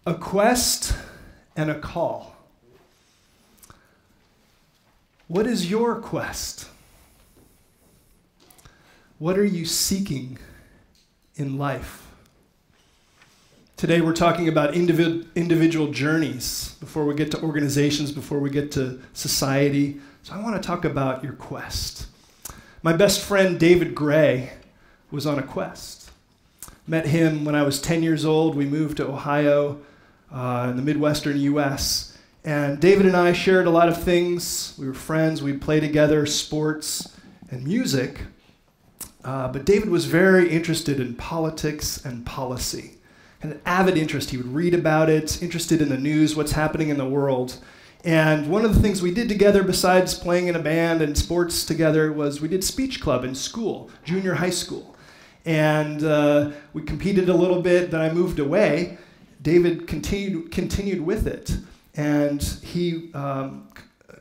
A quest and a call. What is your quest? What are you seeking in life? Today we're talking about individual journeys before we get to organizations, before we get to society. So I want to talk about your quest. My best friend David Gregg was on a quest. Met him when I was 10 years old. We moved to Ohio in the Midwestern US. And David and I shared a lot of things. We were friends. We'd play together, sports and music. But David was very interested in politics and policy. Had an avid interest. He would read about it, interested in the news, what's happening in the world. And one of the things we did together, besides playing in a band and sports together, was we did speech club in school, junior high school. And we competed a little bit, then I moved away. David continued with it. And he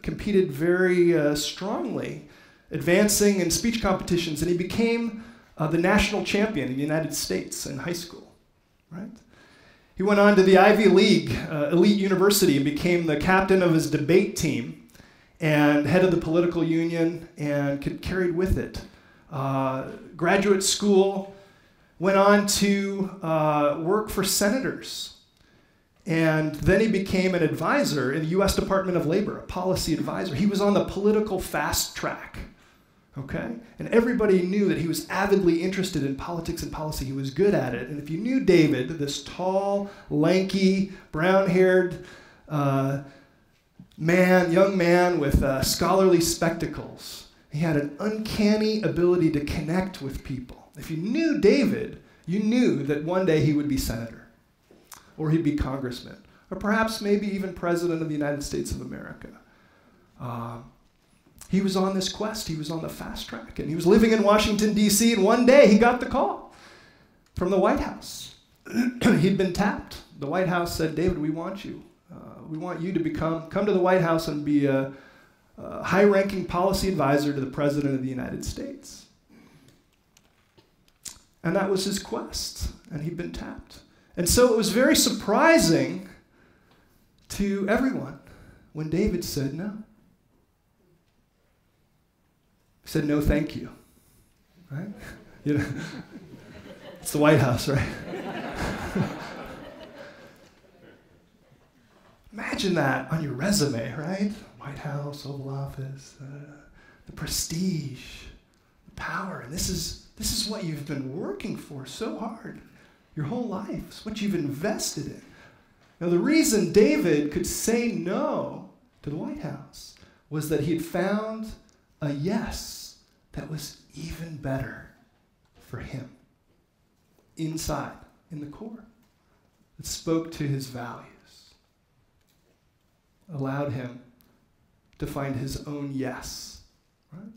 competed very strongly, advancing in speech competitions, and he became the national champion in the United States in high school, right? He went on to the Ivy League elite university and became the captain of his debate team and head of the political union and carried with it. Graduate school, went on to work for senators. And then he became an advisor in the US Department of Labor, a policy advisor. He was on the political fast track, okay? And everybody knew that he was avidly interested in politics and policy. He was good at it. And if you knew David, this tall, lanky, brown-haired young man with scholarly spectacles, he had an uncanny ability to connect with people. If you knew David, you knew that one day he would be senator, or he'd be congressman, or perhaps maybe even president of the United States of America. He was on this quest. He was on the fast track, and he was living in Washington, D.C., and one day he got the call from the White House. He'd been tapped. The White House said, David, we want you. We want you to come to the White House and be a high-ranking policy advisor to the President of the United States. And that was his quest, and he'd been tapped. And so it was very surprising to everyone when David said no. He said, no, thank you, right? You know, it's the White House, right? Imagine that on your resume, right? White House, Oval Office, the prestige, the power, and this is what you've been working for so hard your whole life. It's what you've invested in. Now, the reason David could say no to the White House was that he had found a yes that was even better for him inside, in the core. It spoke to his values, allowed him to find his own yes, right?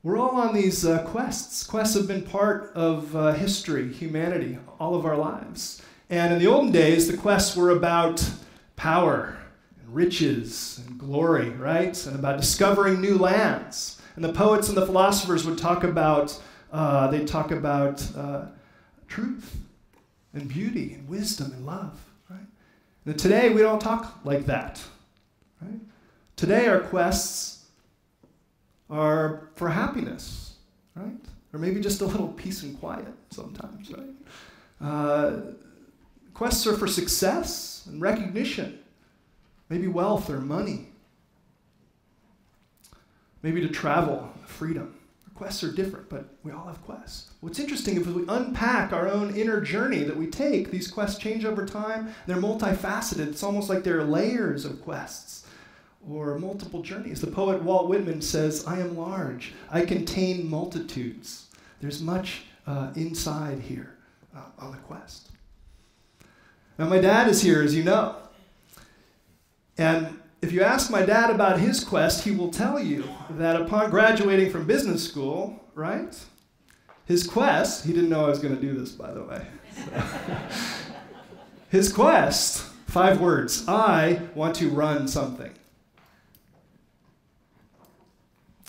We're all on these quests. Quests have been part of history, humanity, all of our lives. And in the olden days, the quests were about power and riches and glory, right? And about discovering new lands. And the poets and the philosophers would talk about, truth and beauty and wisdom and love, right? And today, we don't talk like that, right? Today, our quests are for happiness, right? Or maybe just a little peace and quiet sometimes, right? Quests are for success and recognition, maybe wealth or money, maybe to travel, freedom. Our quests are different, but we all have quests. What's interesting is if we unpack our own inner journey that we take, these quests change over time. They're multifaceted. It's almost like there are layers of quests or multiple journeys. The poet Walt Whitman says, I am large. I contain multitudes. There's much inside here on the quest. Now, my dad is here, as you know. And if you ask my dad about his quest, he will tell you that upon graduating from business school, right, his quest, he didn't know I was going to do this, by the way. So. His quest, 5 words, I want to run something.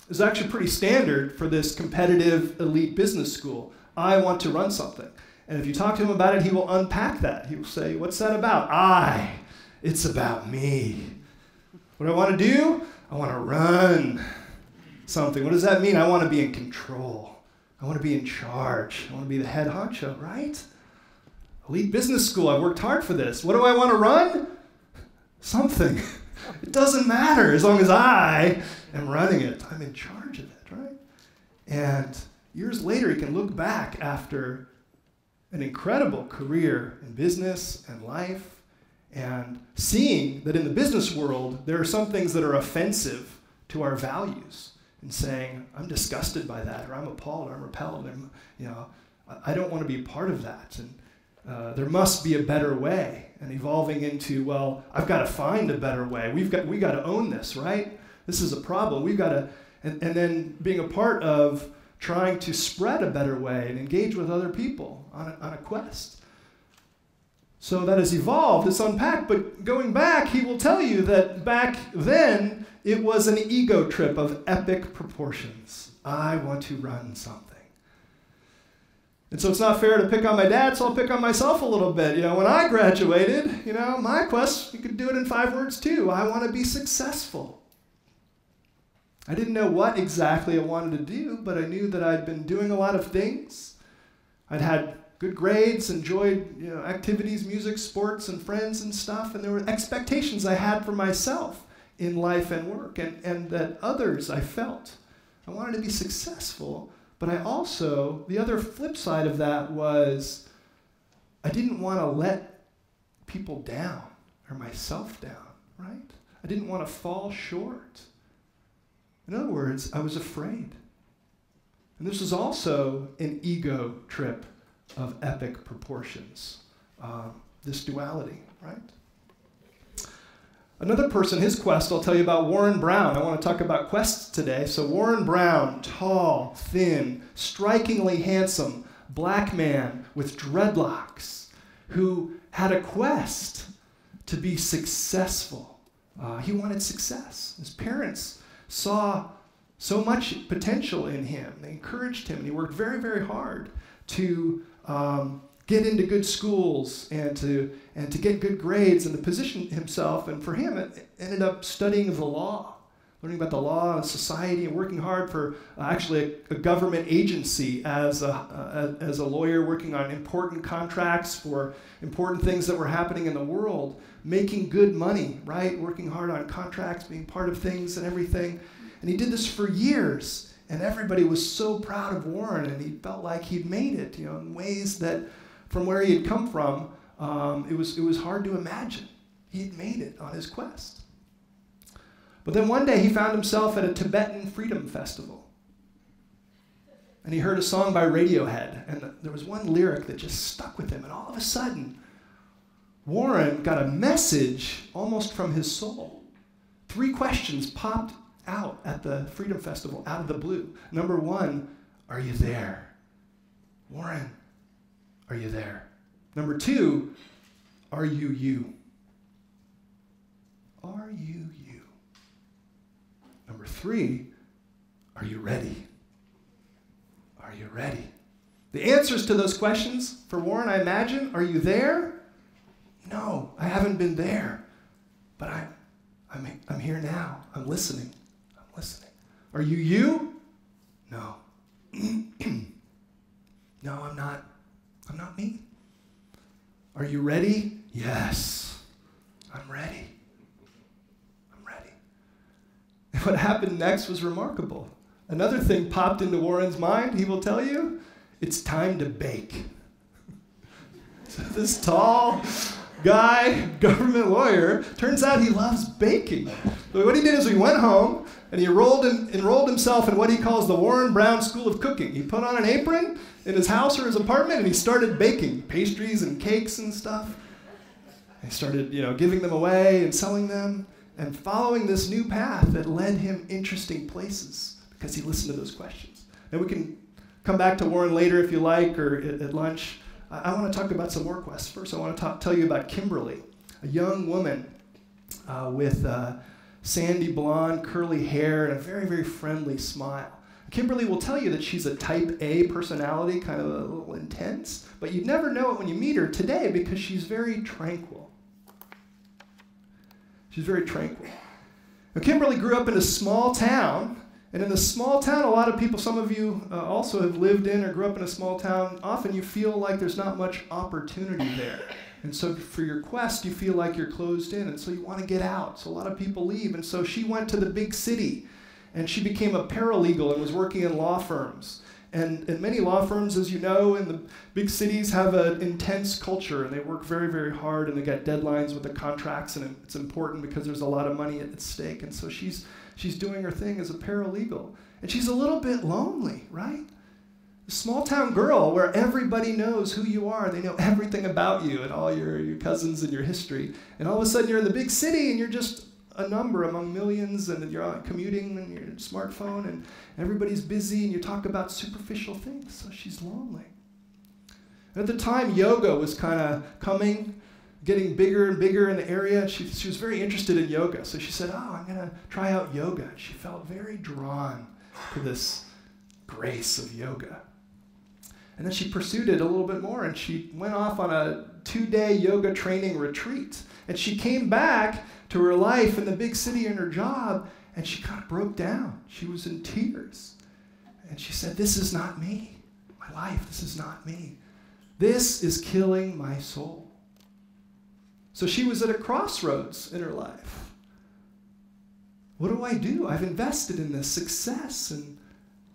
It's actually pretty standard for this competitive elite business school. I want to run something. And if you talk to him about it, he will unpack that. He will say, what's that about? It's about me. What do I want to do? I want to run something. What does that mean? I want to be in control. I want to be in charge. I want to be the head honcho, right? Elite business school, I've worked hard for this. What do I want to run? Something. It doesn't matter as long as I am running it. I'm in charge of it, right? And years later, he can look back after an incredible career in business and life and seeing that in the business world, there are some things that are offensive to our values and saying, I'm disgusted by that, or I'm appalled, or I'm repelled, and I don't want to be part of that. And there must be a better way. And evolving into, well, I've got to find a better way. We got to own this, right? This is a problem. We've got to, and then being a part of trying to spread a better way and engage with other people on a quest. So that has evolved, it's unpacked, but going back, he will tell you that back then, it was an ego trip of epic proportions. I want to run something. And so it's not fair to pick on my dad, so I'll pick on myself a little bit. When I graduated, my quest, you could do it in 5 words too. I want to be successful. I didn't know what exactly I wanted to do, but I knew that I'd been doing a lot of things. I'd had good grades, enjoyed activities, music, sports, and friends and stuff, and there were expectations I had for myself in life and work, and that others I felt. I wanted to be successful, but I also, the other flip side of that was I didn't want to let people down or myself down, right? I didn't want to fall short. In other words, I was afraid. And this was also an ego trip of epic proportions, this duality, right? Another person, his quest, I'll tell you about Warren Brown. I want to talk about quests today. So Warren Brown, tall, thin, strikingly handsome, black man with dreadlocks who had a quest to be successful. He wanted success. His parents saw so much potential in him. They encouraged him, and he worked very, very hard to get into good schools and to get good grades and to position himself. And for him, it ended up studying the law, learning about the law and society, and working hard for actually a government agency as a lawyer, working on important contracts for important things that were happening in the world, making good money, right? Working hard on contracts, being part of things and everything. And he did this for years. And everybody was so proud of Warren, and he felt like he'd made it, in ways that from where he had come from, it was hard to imagine. He'd made it on his quest. But then one day he found himself at a Tibetan freedom festival. And he heard a song by Radiohead, and there was one lyric that just stuck with him. And all of a sudden, Warren got a message almost from his soul. 3 questions popped out at the Freedom Festival, out of the blue. Number 1, are you there? Warren, are you there? Number 2, are you you? Are you you? Number 3, are you ready? Are you ready? The answers to those questions for Warren, I imagine, are you there? No, I haven't been there, but I'm here now. I'm listening. Are you you? No. No, I'm not. I'm not me. Are you ready? Yes. I'm ready. I'm ready. And what happened next was remarkable. Another thing popped into Warren's mind, he will tell you, it's time to bake. So this tall guy, government lawyer, turns out he loves baking. So what he did is he went home and he enrolled himself in what he calls the Warren Brown School of Cooking. He put on an apron in his house or his apartment and he started baking pastries and cakes and stuff. He started, giving them away and selling them and following this new path that led him interesting places because he listened to those questions. And we can come back to Warren later if you like, or at lunch. I want to talk about some more quests. First, I want to tell you about Kimberly, a young woman with sandy blonde, curly hair, and a very, very friendly smile. Kimberly will tell you that she's a type A personality, kind of a little intense, but you'd never know it when you meet her today because she's very tranquil. She's very tranquil. Now, Kimberly grew up in a small town, and in the small town, a lot of people, some of you also have lived in or grew up in a small town, often you feel like there's not much opportunity there. And so for your quest, you feel like you're closed in, and so you want to get out. So a lot of people leave, and so she went to the big city, and she became a paralegal and was working in law firms. And many law firms, as you know, in the big cities have an intense culture, and they work very, very hard, and they got deadlines with the contracts, and it's important because there's a lot of money at stake. And so she's doing her thing as a paralegal. And she's a little bit lonely, right? A small town girl where everybody knows who you are. They know everything about you and all your cousins and your history. And all of a sudden you're in the big city and you're just a number among millions, and you're commuting on your smartphone, and everybody's busy, and you talk about superficial things. So she's lonely. At the time, yoga was kind of getting bigger and bigger in the area. She was very interested in yoga. So she said, I'm going to try out yoga. And she felt very drawn to this grace of yoga. And then she pursued it a little bit more, and she went off on a 2-day yoga training retreat. And she came back to her life in the big city and her job, and she kind of broke down. She was in tears. And she said, this is not me. My life, this is not me. This is killing my soul. So she was at a crossroads in her life. What do I do? I've invested in this success, and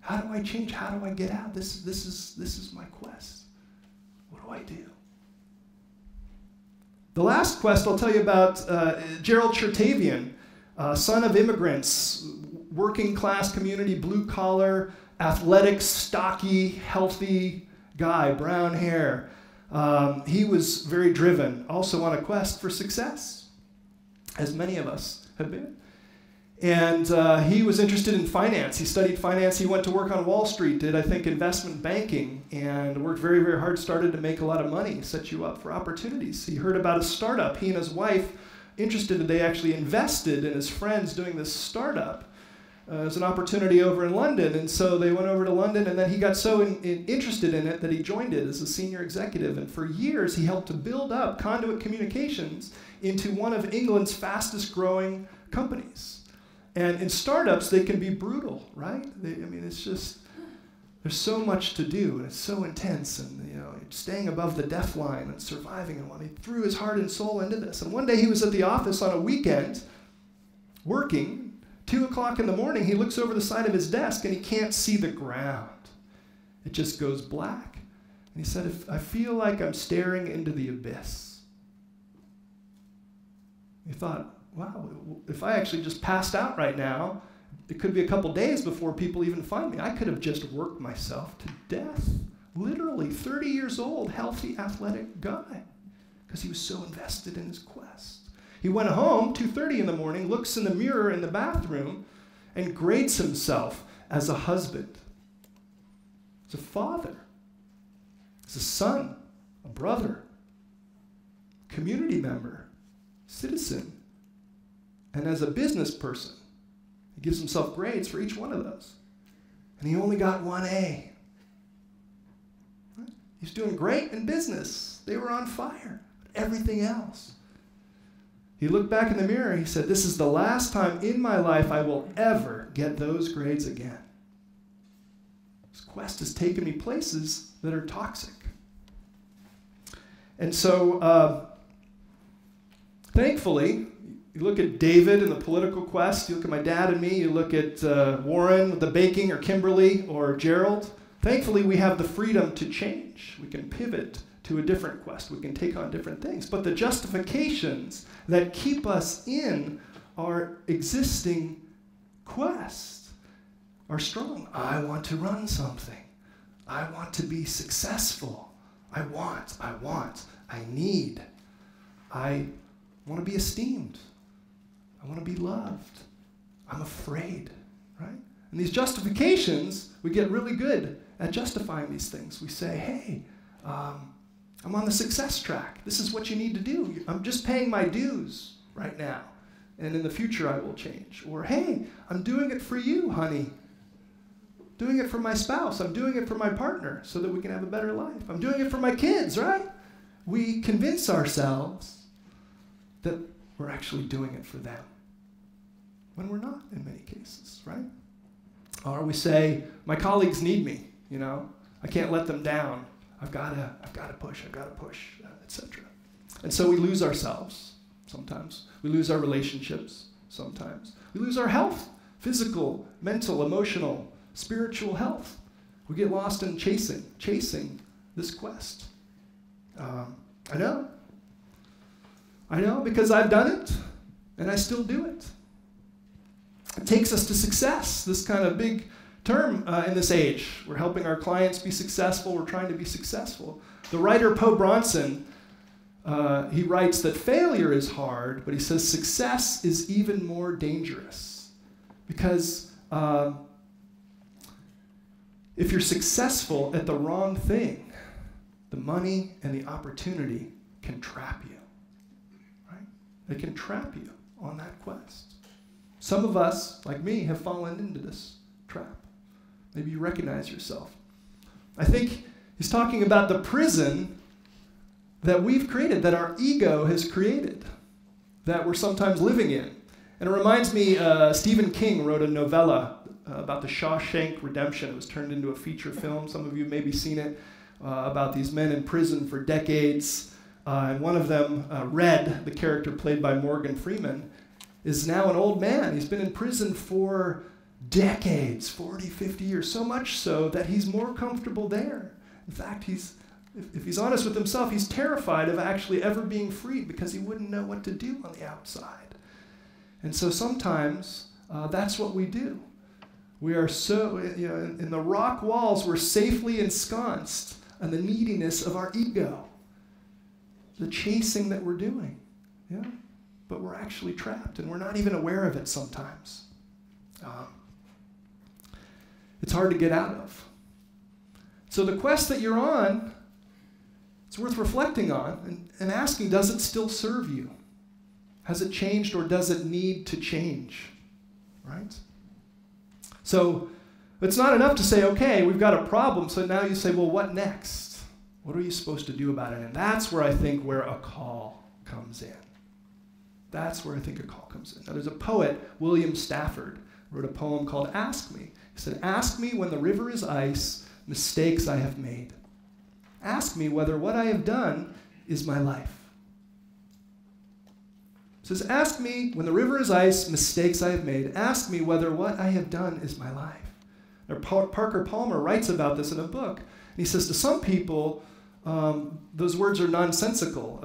how do I change? How do I get out? This is my quest. What do I do? The last quest I'll tell you about, Gerald Chertavian, son of immigrants, working class community, blue collar, athletic, stocky, healthy guy, brown hair. He was very driven, also on a quest for success, as many of us have been. And he was interested in finance. He studied finance. He went to work on Wall Street, did, I think, investment banking, and worked very, very hard, started to make a lot of money, set you up for opportunities. He heard about a startup. He and his wife, interested, they actually invested in his friends doing this startup. As an opportunity over in London, and so they went over to London, and then he got so interested in it that he joined it as a senior executive, and for years he helped to build up Conduit Communications into one of England's fastest growing companies. And in startups, they can be brutal, right? It's just, there's so much to do, and it's so intense, and staying above the death line and surviving, and he threw his heart and soul into this. And one day he was at the office on a weekend, working. 2 o'clock in the morning, he looks over the side of his desk and he can't see the ground. It just goes black. And he said, I feel like I'm staring into the abyss. He thought, wow, if I actually just passed out right now, it could be a couple days before people even find me. I could have just worked myself to death. Literally, 30 years old, healthy, athletic guy, because he was so invested in his quest. He went home, 2:30 in the morning, looks in the mirror in the bathroom, and grades himself as a husband, as a father, as a son, a brother, community member, citizen, and as a business person. He gives himself grades for each one of those. And he only got 1A. He's doing great in business. They were on fire. But everything else. He looked back in the mirror and he said, this is the last time in my life I will ever get those grades again. This quest has taken me places that are toxic. And so, thankfully, you look at David and the political quest, you look at my dad and me, you look at Warren with the baking, or Kimberly, or Gerald. Thankfully, we have the freedom to change. We can pivot to a different quest. We can take on different things. But the justifications that keep us in our existing quest are strong. I want to run something. I want to be successful. I need. I want to be esteemed. I want to be loved. I'm afraid, right? And these justifications, we get really good at justifying these things. We say, hey, I'm on the success track. This is what you need to do. I'm just paying my dues right now. And in the future, I will change. Or, hey, I'm doing it for you, honey. doing it for my spouse. I'm doing it for my partner so that we can have a better life. I'm doing it for my kids, right? We convince ourselves that we're actually doing it for them when we're not in many cases, right? Or we say, my colleagues need me, I can't let them down. I've got to push, etc. And so we lose ourselves sometimes. We lose our relationships sometimes. We lose our health, physical, mental, emotional, spiritual health. We get lost in chasing this quest. I know because I've done it, and I still do it. It takes us to success, this kind of big term in this age. We're helping our clients be successful. We're trying to be successful. The writer Poe Bronson, he writes that failure is hard, but he says success is even more dangerous. Because if you're successful at the wrong thing, the money and the opportunity can trap you, right? They can trap you on that quest. Some of us, like me, have fallen into this trap. Maybe you recognize yourself. I think he's talking about the prison that we've created, that our ego has created, that we're sometimes living in. And it reminds me, Stephen King wrote a novella about the Shawshank Redemption. It was turned into a feature film. Some of you have maybe seen it, about these men in prison for decades. And one of them, Red, the character played by Morgan Freeman, is now an old man. He's been in prison for decades, 40, 50 years, so much so that he's more comfortable there. In fact, if he's honest with himself, he's terrified of actually ever being freed because he wouldn't know what to do on the outside. And so sometimes that's what we do. We are so, in the rock walls, we're safely ensconced in the neediness of our ego, the chasing that we're doing. Yeah? But we're actually trapped, and we're not even aware of it sometimes. It's hard to get out of. So the quest that you're on, it's worth reflecting on and asking, does it still serve you? Has it changed, or does it need to change? Right? So it's not enough to say, okay, we've got a problem, so now you say, well, what next? What are you supposed to do about it? And that's where I think where a call comes in. That's where I think a call comes in. Now, there's a poet, William Stafford, wrote a poem called Ask Me. He said, ask me when the river is ice, mistakes I have made. Ask me whether what I have done is my life. He says, ask me when the river is ice, mistakes I have made. Ask me whether what I have done is my life. Now, Parker Palmer writes about this in a book. And he says, to some people, those words are nonsensical.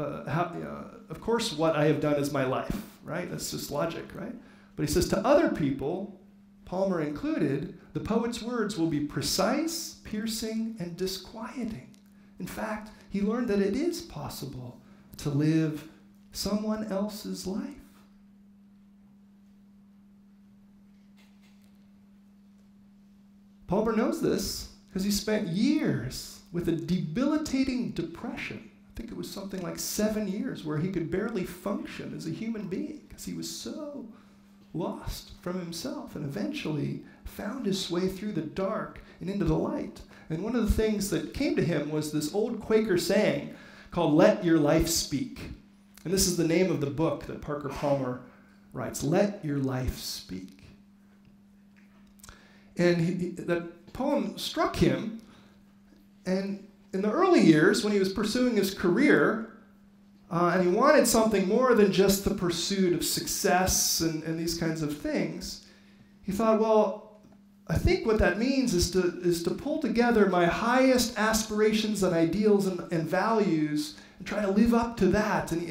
Of course, what I have done is my life, right? That's just logic, right? But he says, to other people, Palmer included, the poet's words will be precise, piercing, and disquieting. In fact, he learned that it is possible to live someone else's life. Palmer knows this because he spent years with a debilitating depression. I think it was something like 7 years where he could barely function as a human being because he was so lost from himself, and eventually found his way through the dark and into the light. And one of the things that came to him was this old Quaker saying called "Let Your Life Speak." And this is the name of the book that Parker Palmer writes, "Let Your Life Speak." And that poem struck him, and in the early years when he was pursuing his career, and he wanted something more than just the pursuit of success and these kinds of things, he thought, well, I think what that means is to pull together my highest aspirations and ideals and values and try to live up to that. And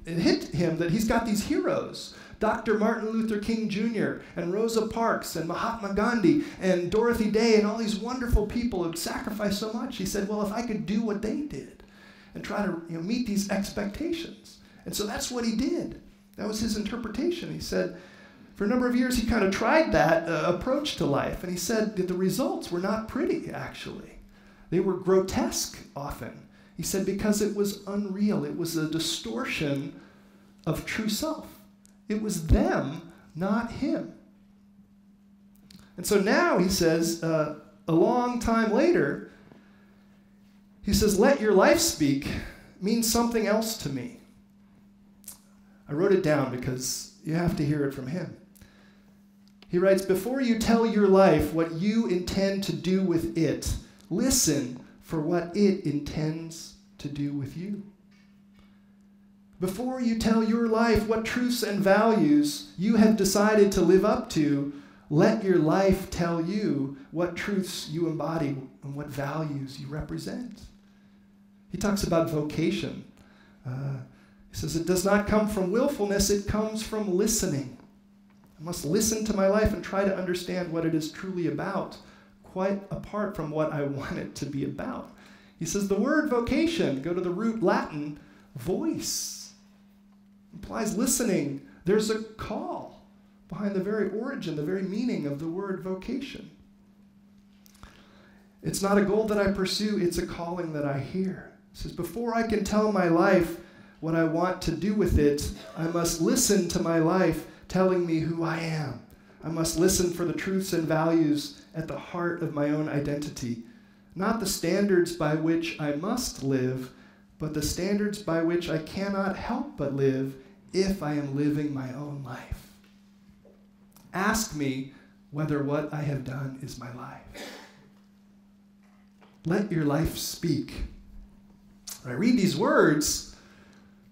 it hit him that he's got these heroes, Dr. Martin Luther King Jr. and Rosa Parks and Mahatma Gandhi and Dorothy Day and all these wonderful people who'd sacrificed so much. He said, well, if I could do what they did and try to meet these expectations. And so that's what he did. That was his interpretation. He said, for a number of years, he kind of tried that approach to life. And he said that the results were not pretty, actually. They were grotesque often. He said because it was unreal. It was a distortion of true self. It was them, not him. And so now he says, a long time later, he says, let your life speak means something else to me. I wrote it down because you have to hear it from him. He writes, before you tell your life what you intend to do with it, listen for what it intends to do with you. Before you tell your life what truths and values you have decided to live up to, let your life tell you what truths you embody and what values you represent. He talks about vocation. He says, it does not come from willfulness, it comes from listening. I must listen to my life and try to understand what it is truly about, quite apart from what I want it to be about. He says the word vocation, go to the root Latin, voice, implies listening. There's a call behind the very origin, the very meaning of the word vocation. It's not a goal that I pursue, it's a calling that I hear. He says, before I can tell my life what I want to do with it, I must listen to my life telling me who I am. I must listen for the truths and values at the heart of my own identity, not the standards by which I must live, but the standards by which I cannot help but live if I am living my own life. Ask me whether what I have done is my life. Let your life speak. When I read these words,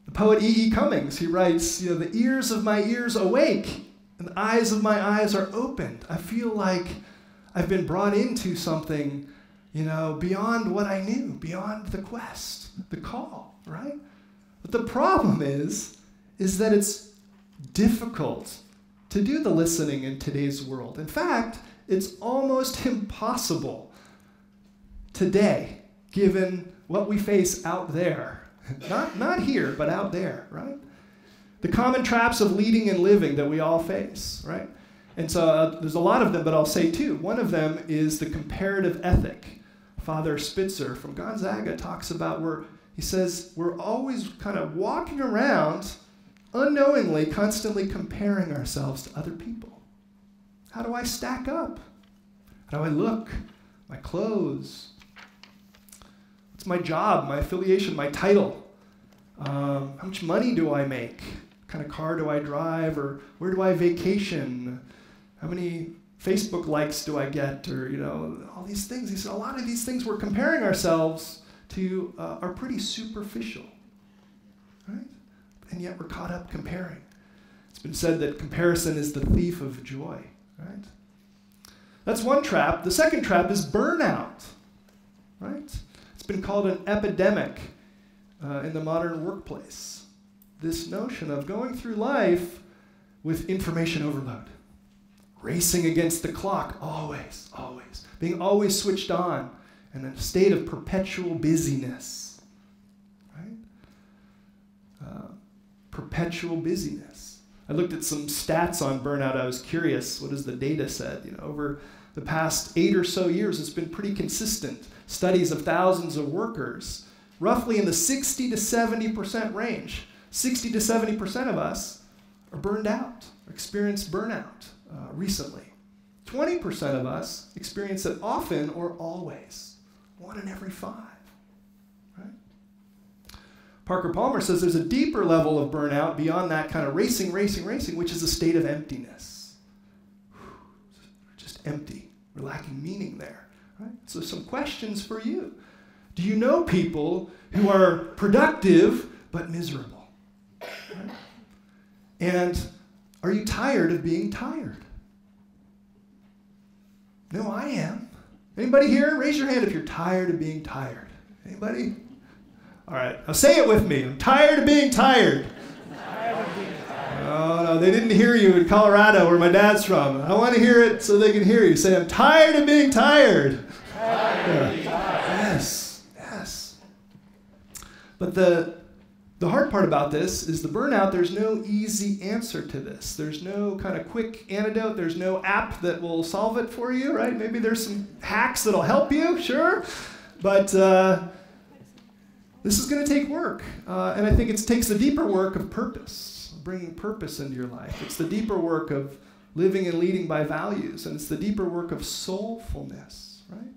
the poet E.E. Cummings, he writes, the ears of my ears awake and the eyes of my eyes are opened. I feel like I've been brought into something, beyond what I knew, beyond the quest, the call, right? But the problem is that it's difficult to do the listening in today's world. In fact, it's almost impossible today, given what we face out there. Not here, but out there, right? The common traps of leading and living that we all face, right? And so there's a lot of them, but I'll say two. One of them is the comparative ethic. Father Spitzer from Gonzaga talks about he says we're always kind of walking around unknowingly, constantly comparing ourselves to other people. How do I stack up? How do I look? My clothes? What's my job, my affiliation, my title? How much money do I make? What kind of car do I drive? Or where do I vacation? How many Facebook likes do I get? Or, all these things. He said a lot of these things we're comparing ourselves to are pretty superficial, right? And yet we're caught up comparing. It's been said that comparison is the thief of joy, right? That's one trap. The second trap is burnout, right? It's been called an epidemic in the modern workplace. This notion of going through life with information overload, racing against the clock, always, being always switched on, and in a state of perpetual busyness, right? Perpetual busyness. I looked at some stats on burnout. I was curious, what does the data said? Over the past 8 or so years, it's been pretty consistent. Studies of thousands of workers, roughly in the 60 to 70% range. 60 to 70% of us are burned out, or experience burnout recently. 20% of us experience it often or always, 1 in every 5. Right? Parker Palmer says there's a deeper level of burnout beyond that kind of racing, which is a state of emptiness. Just empty. We're lacking meaning there. Right? So some questions for you. Do you know people who are productive but miserable? Right? And are you tired of being tired? No, I am. Anybody here? Raise your hand if you're tired of being tired. Anybody? All right, now say it with me. I'm tired of being tired. Oh, no, they didn't hear you in Colorado, where my dad's from. I want to hear it so they can hear you. Say, I'm tired of being tired. Yes. But the hard part about this is the burnout. There's no easy answer to this. There's no kind of quick antidote. There's no app that will solve it for you, right? Maybe there's some hacks that'll help you, sure. But this is going to take work. And I think it takes the deeper work of purpose, bringing purpose into your life. It's the deeper work of living and leading by values, and it's the deeper work of soulfulness, right?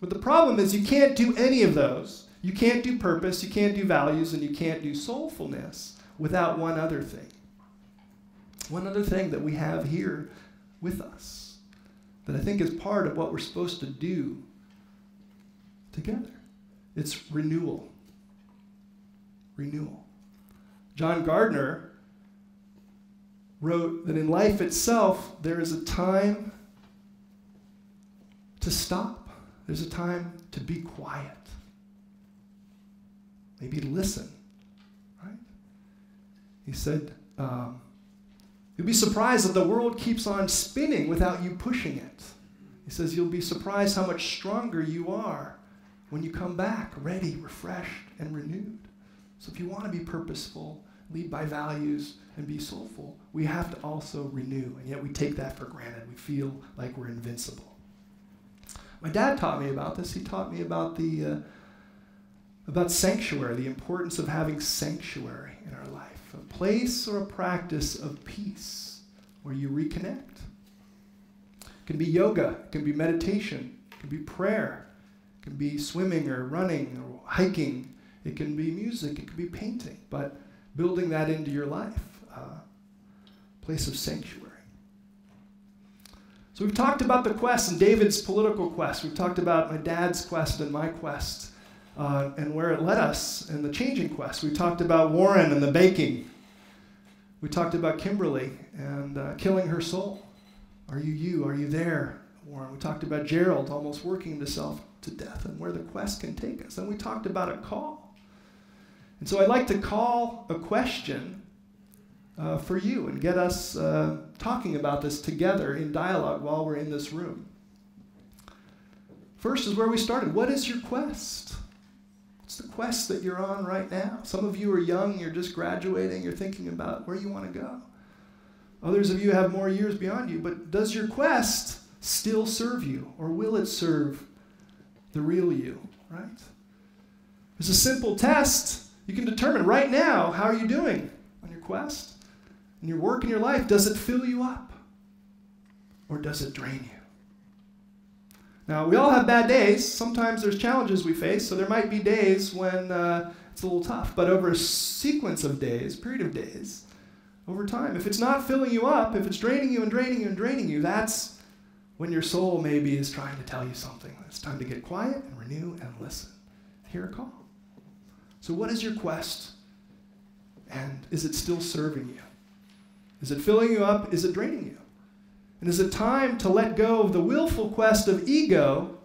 But the problem is you can't do any of those. You can't do purpose, you can't do values, and you can't do soulfulness without one other thing. One other thing that we have here with us that I think is part of what we're supposed to do together. It's renewal. Renewal. John Gardner wrote that in life itself, there is a time to stop. There's a time to be quiet. Maybe listen, right? He said, you'll be surprised that the world keeps on spinning without you pushing it. He says, you'll be surprised how much stronger you are when you come back, ready, refreshed, and renewed. So if you want to be purposeful, lead by values, and be soulful, we have to also renew, and yet we take that for granted. We feel like we're invincible. My dad taught me about this. He taught me about about sanctuary, the importance of having sanctuary in our life, a place or a practice of peace where you reconnect. It can be yoga, it can be meditation, it can be prayer, it can be swimming or running or hiking, it can be music, it can be painting, but building that into your life, place of sanctuary. So we've talked about the quest and David's political quest. We've talked about my dad's quest and my quest and where it led us and the changing quest. We talked about Warren and the baking. We talked about Kimberly and killing her soul. Are you you? Are you there, Warren? We talked about Gerald almost working himself to death and where the quest can take us. And we talked about a call. And so I'd like to call a question for you and get us talking about this together in dialogue while we're in this room. First is where we started. What is your quest? What's the quest that you're on right now? Some of you are young, you're just graduating, you're thinking about where you want to go. Others of you have more years beyond you, but does your quest still serve you, or will it serve the real you, right? There's a simple test. You can determine right now, how are you doing on your quest? In your work, in your life, does it fill you up? Or does it drain you? Now, we all have bad days. Sometimes there's challenges we face, so there might be days when it's a little tough. But over a sequence of days, period of days, over time, if it's not filling you up, if it's draining you and draining you and draining you, that's when your soul maybe is trying to tell you something. It's time to get quiet and renew and listen. Hear a call. So what is your quest? And is it still serving you? Is it filling you up? Is it draining you? And is it time to let go of the willful quest of ego,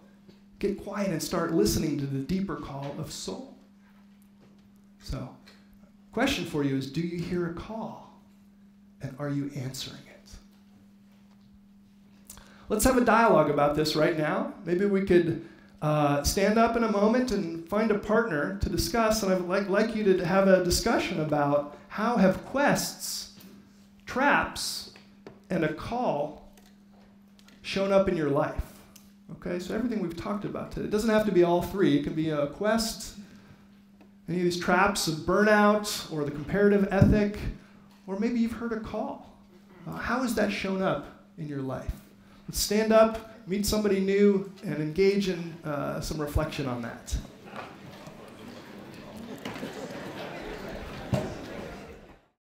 get quiet and start listening to the deeper call of soul? So, question for you is, do you hear a call? And are you answering it? Let's have a dialogue about this right now. Maybe we could stand up in a moment and find a partner to discuss. And I'd like you to have a discussion about how have quests, traps, and a call shown up in your life. Okay, so everything we've talked about today. It doesn't have to be all three. It can be a quest, any of these traps of burnout, or the comparative ethic, or maybe you've heard a call. How has that shown up in your life? Let's stand up, meet somebody new, and engage in some reflection on that.